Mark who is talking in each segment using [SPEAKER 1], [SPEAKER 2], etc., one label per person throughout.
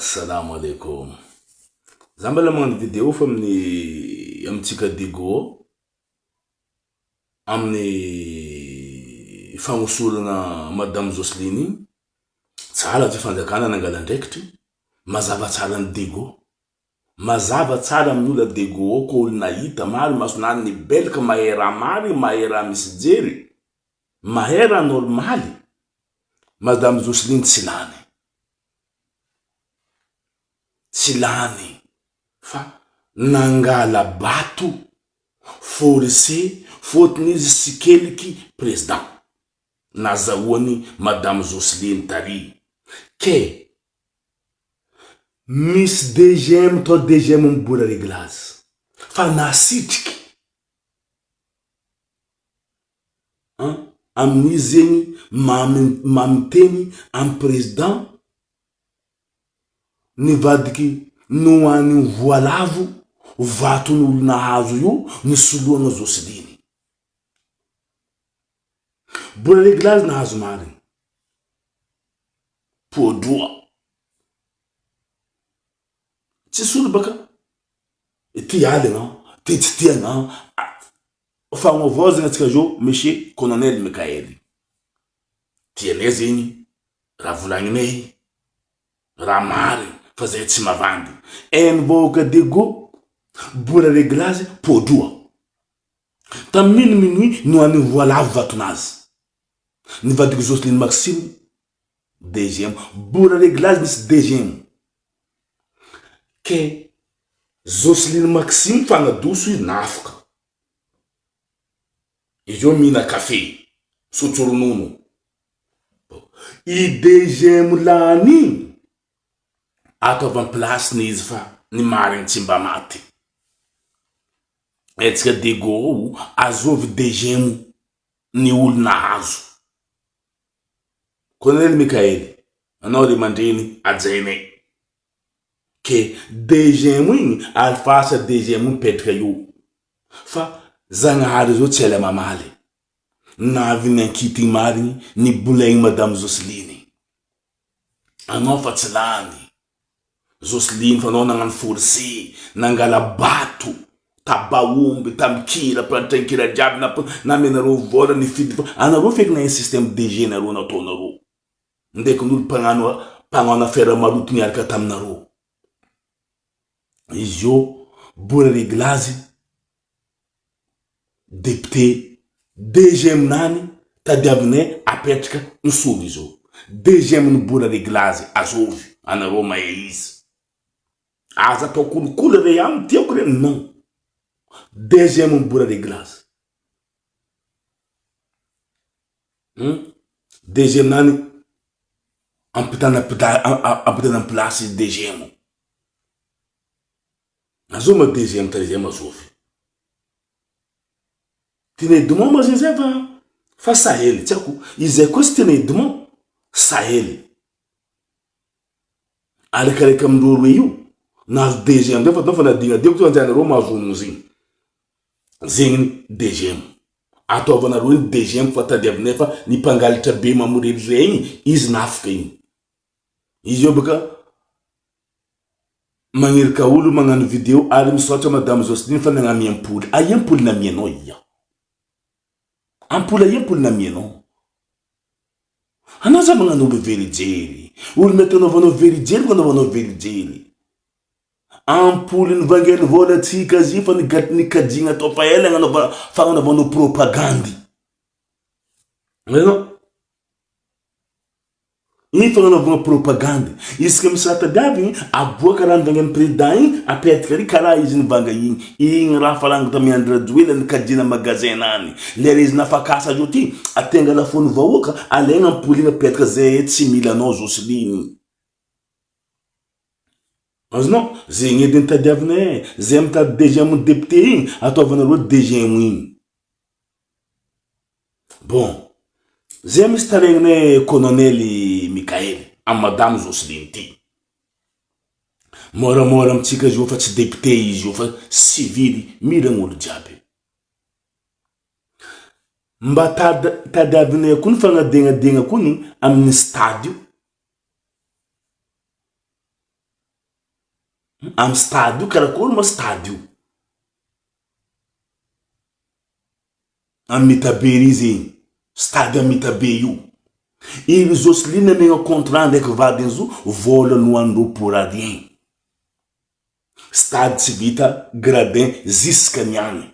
[SPEAKER 1] Assalamu alaikum. Zambala mga video from ni amtika digo amni fangusul na Madame Zoslini tsala tifanjakana nangala ndraikitry mazava tsara ny digo mazava tsara amin'olona digo ko olona hita maro masonany ny belka mahera mary mahera misy jery mahera normaly Madame Zoslini tsilany fa nangala bato forcé fotony izy sikeliky président nazahoany Madame Zoslini tary ke Miss DGM to DGM mbola réglazy fa nasitriky amin'izy zegny mamiteny am président nivadiky nohany voalavo vatony olona hazo io nisoloana Zoslini mbola réglazy nahazo mariny podroa tsy solo baka ty alina ty tsy tiana fagnavozana atsika jo monsieur colonel Mikaely tianay zegny raha volagninay raha mariny fa zay tsy mavandy envoka dego mbola réglazy podroa taminy minuit no ani voalavo vatonazy nivadiky Zoslini Maxime DGM mbola réglazy nisy DGM ke Zoslini Maxime fanadoso izy nafaka izo mina kafe sotsoronono i DGM lany ataova place ni izy fa ny mariny tsy mba maty etsika dego azovy DGM ny olona hazo Colonel Mikaely anao le mandreny ajainay ke DGM igny alfasa DGM mipetraka io fa Zagnahary zao tsy ela mamaly navy ny ankity mariny ny bolaigny Madame Zoslini anao fa tsy lany Zoslini fa anao nagnano forcé nangala bato tabaomby tamikira prantrankira jiaby namenareo vola ny fidy fa anareo feky na système DG nareo nataonareo ndaiky n'olo mpagnano affaire maroto miaraka taminareo izy io mbola réglazy député DGM nany tadiavinay apetraka nisolo izy io DGM mbola réglazy azovy anareo mahay izy aza atao kolokolo re aminy tiako re non DGM mbola réglazy DGM nany ampitana place DGM azoma DGM DGM azovy tinay demo ma zay fa Sahely tiako izay koa sy tinay demo Sahely arakaraka amindreo io nazo DGM fa fa nadigna deko to anjanareo mahazono zegny zegny DGM ataovanareo ny DGM fa tadiavinay fa ny mpangalitra be mamorely regny izy nafaka igny izy io baka magnirika olo magnano video ary misotra Madame Zoslini fa nagnami ampoly ampoly na mianao iya ampoly na mianao anaza magnano olo verijery olo mety anaovanao verijery fa anaovanao verijery ampoly ny vangely vola tsika zy fa ny kajigna atao fa ela fagnaovanao propagandy no i fagnanovana propagandy isika misy tadiavigny aboaka raha nivangany président igny apetraka ry karaha izy nivanga igny raha faranga tamiandry rajoela ny kajina magasin nany lera izy nafakasa azo ty atenga lafony vahoaka alaigna ampoly igny apetraka zay tsy mila anao Zoslini azonao zegny ediny tadiavinay zay mitady DGM député igny ataovanareo DGM igny bon zay misy taregninay colonel Mikaely am Madame Zoslini ty moramora amitsika izy io fa tsy député izy io fa civily miragna olo jiaby mba tadiavinay koa ny fagnadegnadegna koa ny amin'ny stade Am stadio karakory ma stadio am mitabery zegny stade am mitabe io iry Joseline megna contrat ndraiky vadiny zo volan'ny andro pour rien stade tsy vita gradin jusqu'à niagny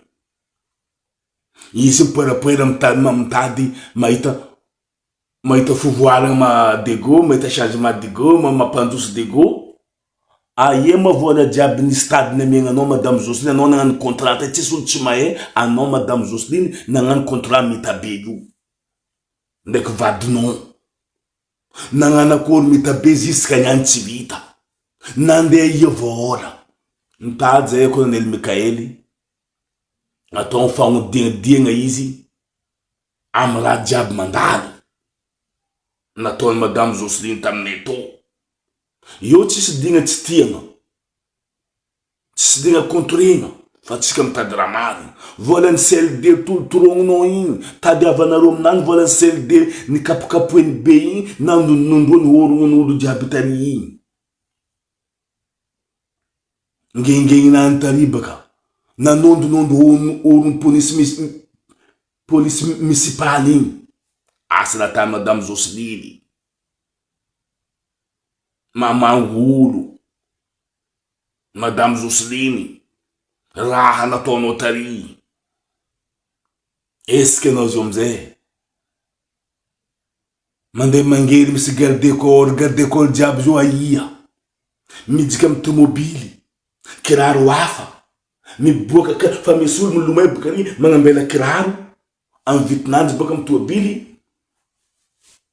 [SPEAKER 1] izy mpoerapoera mitady mahita fivoarana ma dego mahita changement dego mampandroso dego aye ma vola jiaby ny stade namegna anao madame Joseline anao nagnano contrat tsisy olo tsy mahay anao madame Joseline nagnano contrat mitabe io ndraiky vadinao nagnano akory mitabe jusqu'à niagny tsy vita nandeha ia vola mitady zay Colonel Mikaely atao fagnodiagna izy amy raha jiaby mandalo nataony madame Joseline taminay tô io tsisy digna tsy tiagna tsisy digna contrena fa tsika mitady raha marina volany CLD tolotorognonao igny tadiavanareo aminany volany CLD ny kapokapoeny be igny nandondondroany orognon'olo jiaby tary igny ngengegninany tary baka nanondonondo orogno police municipale igny asa natany madame Joseline mamangolo madame Joseline raha nataonao tary eske anao zio amizay mandeha mangery misy garde corps jiaby zio aia mijika amy tomobily kiraro hafa miboaka fa misy olo milomay bokary magnambela kiraro amy vitinanjy boka amy tomobily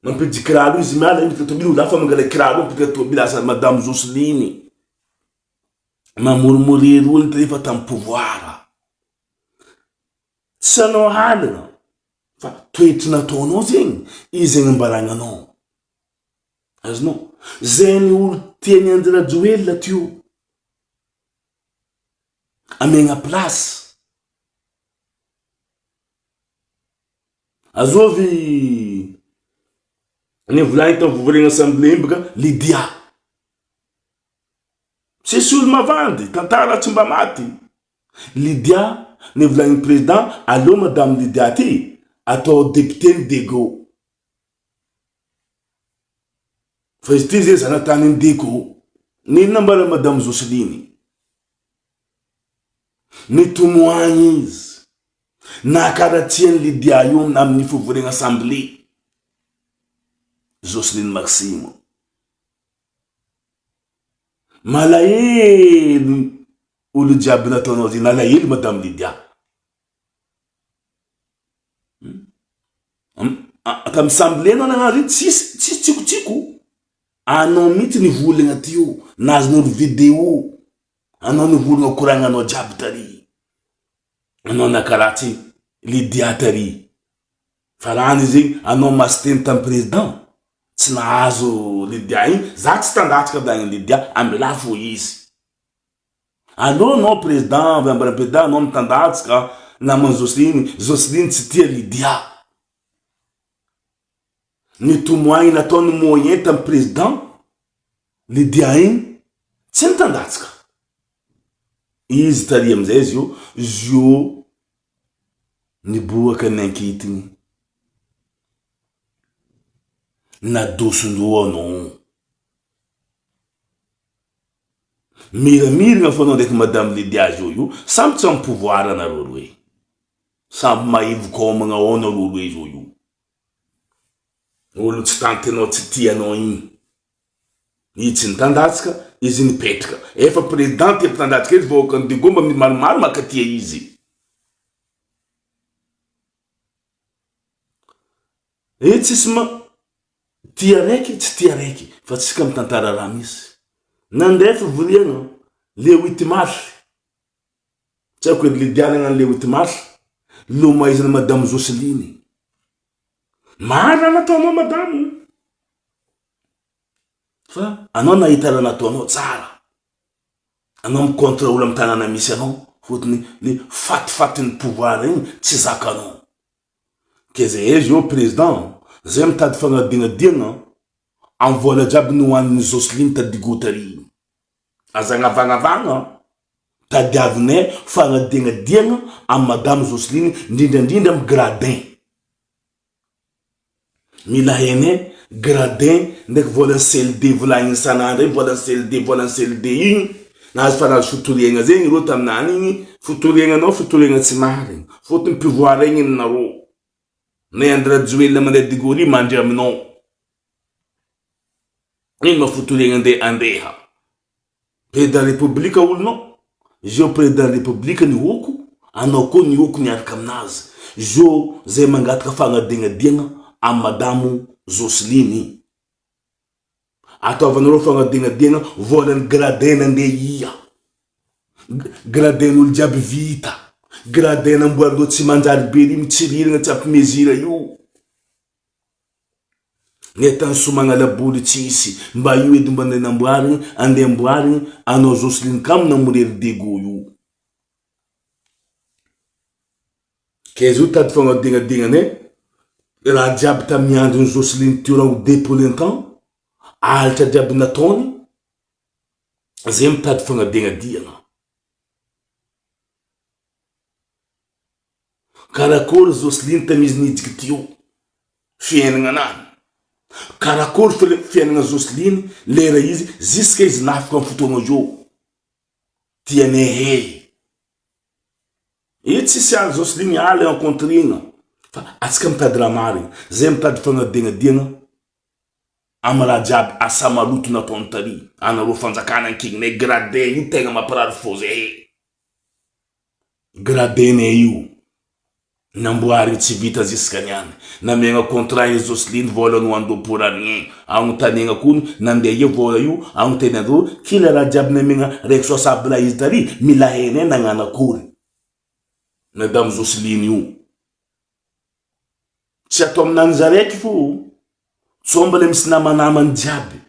[SPEAKER 1] mampidi kiraro izy miala iny tomobily lafa mangala kiraro mpika tomobily asa madame Joseline mamorimorery olo rehefa tamy pouvoir tsy anao halina fa toetry nataonao zegny izy zegny ambaragnanao azonao zegny olo tiany Andirajoelina tio amegna place azovy ny volagny tamy vovoregna assemblée baka Lydia tsisy olo mavandy tantara tsy mba maty Lydia ny volagny président allo madame Lydia ty atao député ny Dego fa izy ty zay zanatany Dego nino nambara madame Joseline ny tomoagny izy nakaratsiany Lydia io amin'ny fivoregna assemblée Joseline Maxime malahelo olo jiaby nataonao zay nalahelo madame Lydia tamy assemblée anao nagnano iny tsisy tsikotsiko anao mihitsy nivolagna tio nazon'olo vidéo anao nivolagna koragnanao jiaby tary anao nakaratsy Lydia tary fa rany izy anao masiteny tamy président tsy nahazo Lydia igny za tsy tandatsika dagny Lydia amby lafo izy allo anao président ambara président anao mitandatsika namany Joseline tsy tia Lydia ny tomoagny nataony moyen tamy président Lydia igny tsy nitandatsika izy tary amizay zio niboaka ny ankitiny nadosondro anao miramiragna fa anao ndraiky madame Lydia zio io samby tsy amy pouvoir anareo roe samby maivoka homagna ao anareo roe zio io olo tsy tantinao tsy tianao igny izy tsy nitandatsika izy nipetraka efa président ty mpitandatsika izy vahoaka ny Dego mba maromaro makatia izy tsisy tia raiky tsy tia raiky fa tsika mitantara raha misy nandeha fivoriagna le 8 mars tsy haiko edy Lydia nagnano le 8 mars lomaizana madame Joseline mara nataonao madame fa anao nahita raha nataonao tsara anao mikontra olo amy tanàna misy anao fotony le fatifatin'ny pouvoir igny tsy zakanao ke zay izy io président zay mitady fagnadinadiagna amy vola jiaby nohaniny Joseline tadigo tary azanavagna tadiavinay fagnadiagnadiagna am madame Jocelyne ndrindrandrindra am gradin mila hainay gradin ndraiky vola CLD volagny sanandra vola CLD igny nahazo fanazy fotoriagna zegny rô taminany igny fotoriagnanao fotoriagna tsy marigny fôtony pouvoir igny narô na Andra Joel mandeha digori mandry aminao ino mafotoriagna andeha président de la république olonao jo président de la république ni hoko anao ko ni hoko miaraka aminazy jo zay mangataka fagnadiagnadiagna am madame Jocelyne ataovanareo fagnadiagnadiagna volany gradin nandeha ia gradin olo jiaby vita gradin namboarindreo tsy manjary be ry mitsiriragna tsy ampimezira io netany somagna laboly tsisy mba io edy mba namboarigny andeha amboarigny anao Jocelyne kam namorery dego io kaizy io tady fagnadiagnadiagnanay raha jiaby tamin'ny androny Jocelyne durant dépôlentan alitra jiaby nataony zay mitady fagnadiagnadiagna karakory Jocelyne tamizy nijiky tio fiainagna anany karakory fiainagna Jocelyne lera izy jusqu'à izy nafika am fotoagna zao tianay hey et tsisy any Jocelyne ala rencontrena fa atsika mitady raha marigny zay mitady fagnadiagnadiagna am raha jiaby asa maloto nataony tary anareo fanjakana ankignay gradin io tegna mamparary fô zay gradinay io namboarigny tsy vita jusqu'à niany namiagna contrat e Jocelyne vola no ando pour rien agnontaniagna kony nandeha ia vola io agnontany andro kila raha jiaby namiagna responsable izy tary mila hainay nagnano akory madame Jocelyne io tsy atao aminany zaraiky fô sombala misy namanamany jiaby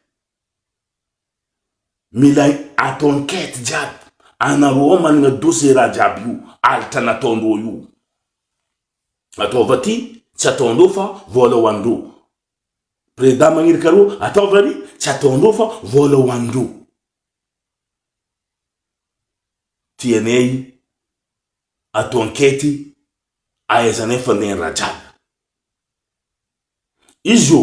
[SPEAKER 1] mila atao enquête jiaby anareo managna dossier raha jiaby io alitra nataondreo io ataova ty tsy ataondreo fa vola hoandreo président magnirika reo ataova ry tsy ataondreo fa vola hoandreo tianay atao enquête ahaizanay fandeha raha jiaby izy io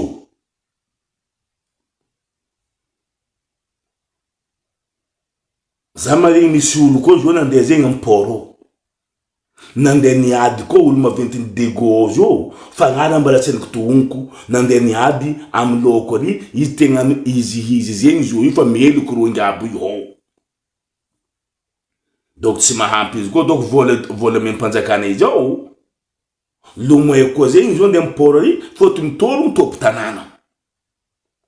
[SPEAKER 1] za maregny misy olo koa zo nandeha zegny am poro nandeha niady koa olo maventiny dego zo fagnara mbala tseniko toonko nandeha niady am loko ary izy tegna izy zegny zo io fa meloko ro ngiabo io donc tsy mahampy izy koa donc vola mempanjakana izy ao lomoe koa zegny zo ndeha am poro ary fôtony toro mitôpo tanàna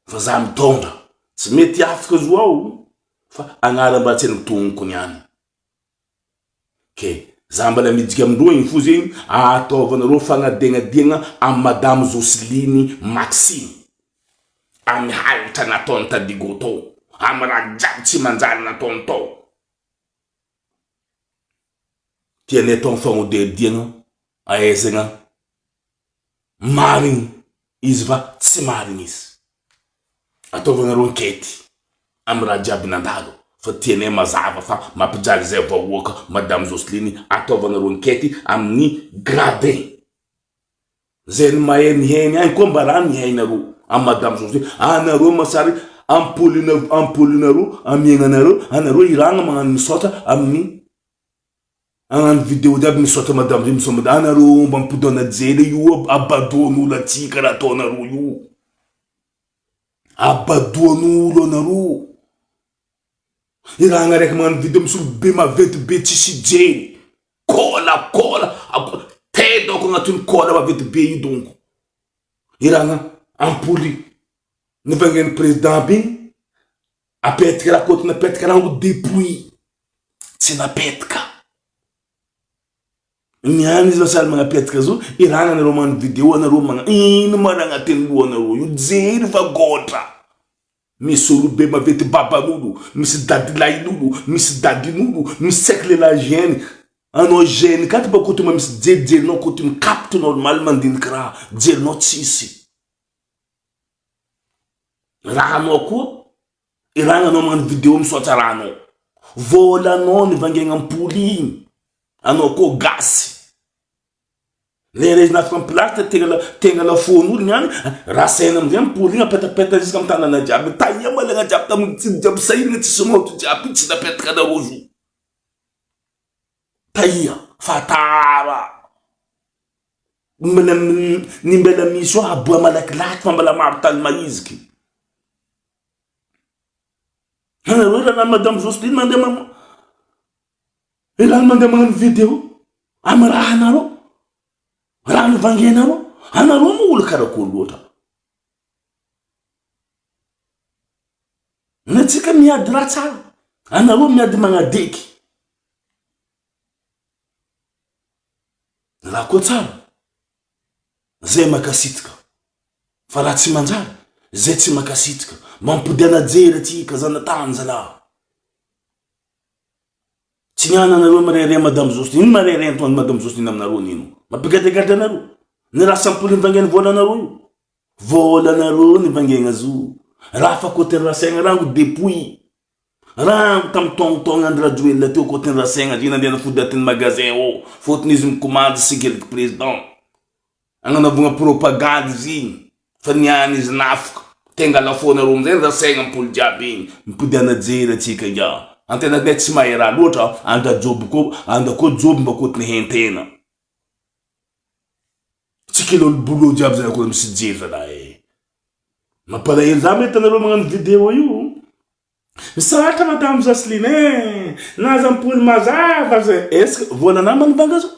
[SPEAKER 1] fa za mitondra tsy mety afaka zo ao fa agnara mbala tseniko toonko niany ke za mbala midika amindreo igny fo zegny ataovanareo fagnadiagnadiagna am madame Jocelyne Maxime amy halitra nataony tadigo tao amy raha jiaby tsy manjary nataony tao tianay tao fagnodiadiagna ahaizagna marigny izy fa tsy marigny izy ataovanareo enquête amy raha jiaby nandalo fa tianay mazava fa mampijaly zay vahoaka madame Jocelyne ataovanareo enquête amin'ny gradin zay ny mahay nihainy agny koa mba raha nihainareo am madame Jocelyne anareo masary ampolinareo amiagnanareo anareo iragna magnano misaotra amin'ny agnano vidéo jiaby misaotra madame Jocelyne anareo mba mimpodona jely io abadoan'olo atsika raha ataonareo io abadoan'olo anareo iragna raiky magnano vidéo misy olo be mavety be tsisy jely kola te donc agnatiny kola mavety be io donc iragna ampoly nivangeny président igny apetaka raha koty napetaka raha olo depuis tsy napetaka niany izy vasaly magnapetaka zo iragna anareo magnano vidéo anareo magna ino mara agnatiny lohanareo io jery fa gotra misy olo be mavety baban'olo misy dadilahin'olo misy dadin'olo misy saiky lehilahy gène anao gène katy mba koty misy jerijelinao koty mikapity normal mandiniky raha jerinao tsisy rahanao koa iragna anao magnano vidéo misaotra rahanao volanao ny vangegna ampoly igny anao ko gasy le rezy nafika amplasta tegna lafon'olo niany rasaina amizay ampoly igny apetapeta jusqu'à am tanana jiaby taia malagna jiaby tamin'ny tsy jiaby sahirigna tsy somoto jiaby tsy napetaka narozo taia fatara ny mbela misy oa aboa malakilaky fa mbala maro tany maiziky hanareo raha madame Jocelyne mandeha ilany mandeha magnano vidéo amy raha anareo raha mivangenareo anareo mo olo karakôry loatra natsika miady raha tsara anareo miady magnadeky raha koa tsara zay makasitrika fa raha tsy manjary zay tsy makasitrika mampodiana jery atsika zanatany zalahy tsy niana anareo marere madame Jocelyne ino marere antony madame Jocelyne aminareo nino mampigadigadry anareo ny raha sampolo nivangena volanareo io volanareo nivangena zo raha fa kote rasaigna rango depuis rango tamy tongtong andra joelina teo kote rasaigna ina andeha nafody atin'ny magasin o fotony izy micommande sikeriky président agnanavogna propagande izy igny fa niany izy nafoka tenga lafonareo amizay rasaigna ampolo jiaby igny mipodiana jery atsika ngia antena de tsy mahay raha loatra anda job ko anda ko job mba kotiny hentena tsy kilo boulot jiaby zay ko misy jery zalahy mampalahelo za mety anareo magnano vidéo io misaratra madame Jocelyne naza ampolo mazava zay est-ce que volanao manivanga zo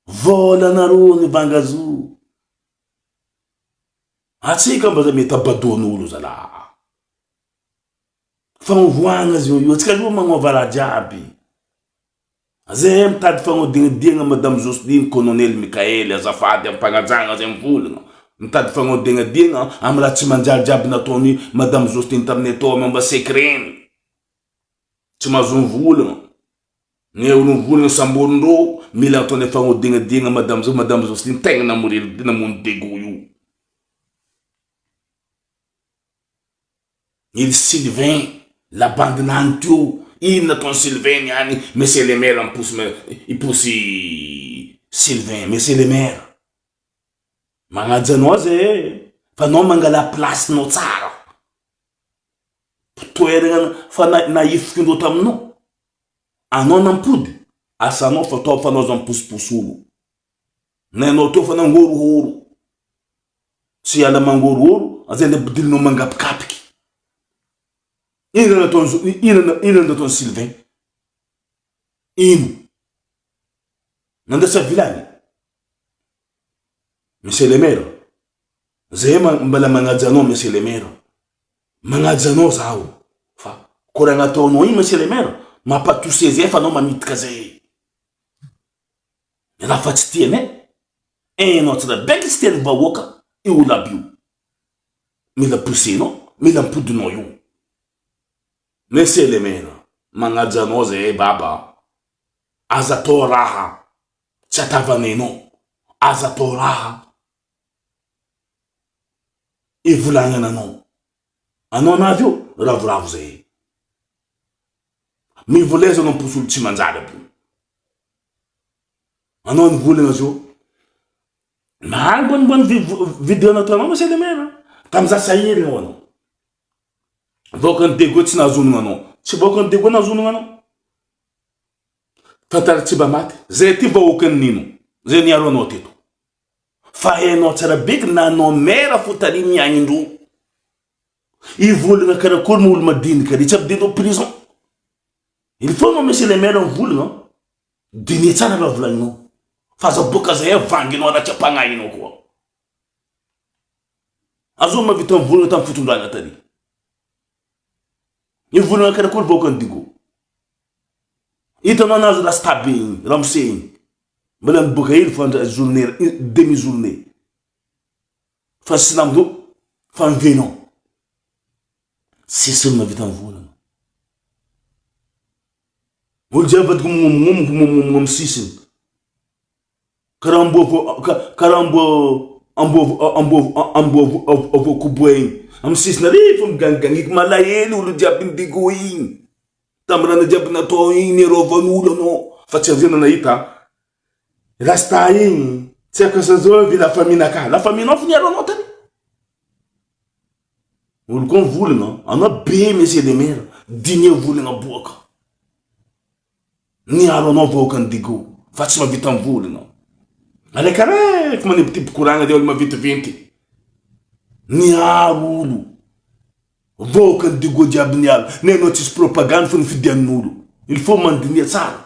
[SPEAKER 1] volanareo nivanga zo atsika mba za mety abadoan'olo zalahy fagnovoagna zio io atsika io magnova raha jiaby zay mitady fagnodignadiagna madame Jocelyne colonel Mikaely azafady ampanajagna zay mivolagna mitady fagnodignadiagna amy raha tsy manjary jiaby nataony madame Jocelyne tamin'ny atao momba secret tsy mahazo mivolagna ny olo mivolagna samborondreo mila ataony fagnodignadiagna madame Jocelyne tegna namorely namono dego io il Sylvain la bande nantio ino nataony Sylvain niany monsieur le maire iposy Sylvain monsieur le maire magnajanao zay fa nao mangala place nao tsara toerana fa naifokindreo taminao anao nampody asanao fa tao fa nao zany posiposolo na anao teo fa nangorohoro tsy ala mangorohoro azay le bidilinao mangapikapiky ino nataony Sylvain ino nandasa vilany monsieur le maire zay mbala magnajanao monsieur le maire magnajanao zao fa koragna ataonao ino monsieur le maire mampatose zay fa anao mamitika zay raha fa tsy tianay anao tsara beky tsy tiany vahoaka io olo aby io mila posenao mila mpodinao io monsieur le maire magnajanao zay baba aza atao raha tsy atavanenao aza atao raha ivolagnananao anao navy io ravoravo zay mivoleza anao posolo tsy manjary aby anao nivolagna zio mahary bonibony vidéo nataonao monsieur le maire tamza sahirigna ho anao vokany dego tsy nahazonogna anao tsy vokany dego nahazonogna anao tantara tsy mba maty zay ty vahoakany nino zay niaro anao teto fa hainao tsara beky na anao mera fotany miagnindro ivolagna karakory ny olo madinika ry tsy abidinao prison il faut anao monsieur le maire mivolagna dinie tsara raha volagninao fa za boka zay avanginao anaty ampagnahinao koa azo mavita mivolagna tamin'ny fitondragna tany ivolagna karakory vahoakany digo hitanao anazy rastabe igny ramose igny mbala miboka hely fa journée demi journée fa sinamdo fa mivenao sisy olo mavita mivolagna olo jiaby vadiko momomomomomom amy sisiny karaha amboavokoboa igny amy sisiny refa miganigagniky malahelo olo jiaby nidigo igny tamrana jiaby natao igny niarovan'olo anao fa tsy avy nahita rasta igny tsy akasa zao vi la famille ka la famille nao finiaro anao tany olo koa volagna anao be monsieur le maire digne volagna boaka niaro anao vahoaka ny digo fa tsy mavita ny volagna alekaraiky manebitiby koragna de olo mavitivinty niaro olo vahoaka ny digo jiaby niaro nenao tsisy propagande fa nifidian'olo il faut mandinia tsara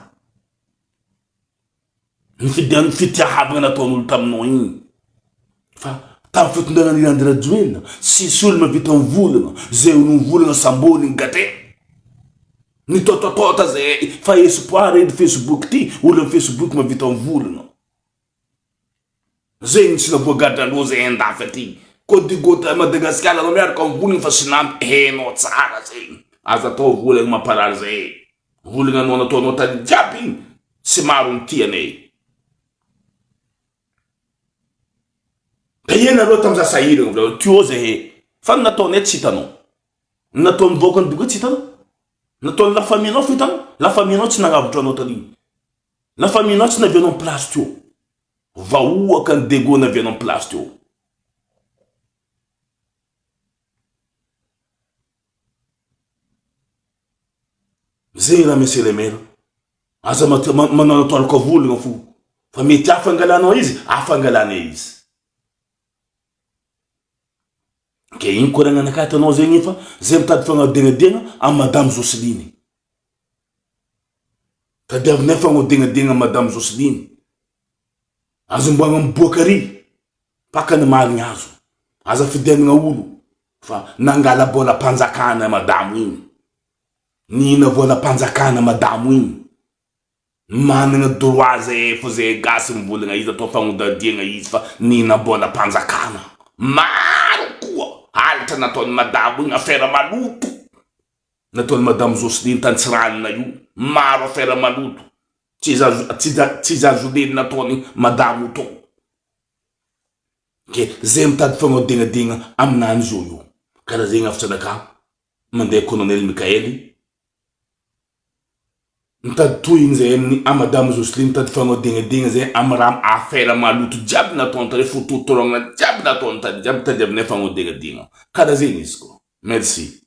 [SPEAKER 1] nifidian'ny fitiahavagna nataon'olo taminao igny fa tamin'ny fitondrana André Rajoelina sisy olo mavita ny volagna zay olo volagna sambony gate nitotatota zay fa espoir edy Facebook ty olo amin'ny Facebook mavita ny volagna zay tsy navoagadranao zay andafy aty ko digota Madagasikara anao miaraka ny volagna fa sinampy henao tsara zay aza atao volagna mamparary zay volagna anao nataonao tany jiaby igny tsy maro ny tianay Payena ro tam sasaira ngavla tuo ze fan natone tsitano naton vokan dugo tsitano naton la famille no fitano la famille no tsy nagavotro anao tani la famille no tsy navianao place tio vaoa kan dego navianao place tio zera monsieur le maire aza manana to alko volagna fu fa mety afangalanao izy afangalana izy ke igny koragna nakata anao zegny fa zay mitady fagnadegna am madame Jocelyne tadiavinay fagnadegna madame Jocelyne azo mboagna miboakary pakany marigny azo aza fidianagna olo fa nangala bola panjakana madame igny nina vola panjakana madame igny managna droit zay fo zay gasy mivolagna izy atao fagnodadiagna izy fa nina bola panjakana maro koa alitra nataon'ny madame igny affaire maloto nataon'ny madame Jocelyne tany tsiralina io maro affaire maloto tsy zazoleny nataon'ny madame to ke zay mitady fagnodegna aminany zao io karaha zegny afitranaka mandeha colonel Mikaely mitady tohiny zay amin'ny madame Jocelyne mitady fagnodegna zay amram affaire maloto jiaby nataony tany fototorogna jiaby nataony tany jiaby tady aminay fagnodegna karaha zegny izy ko merci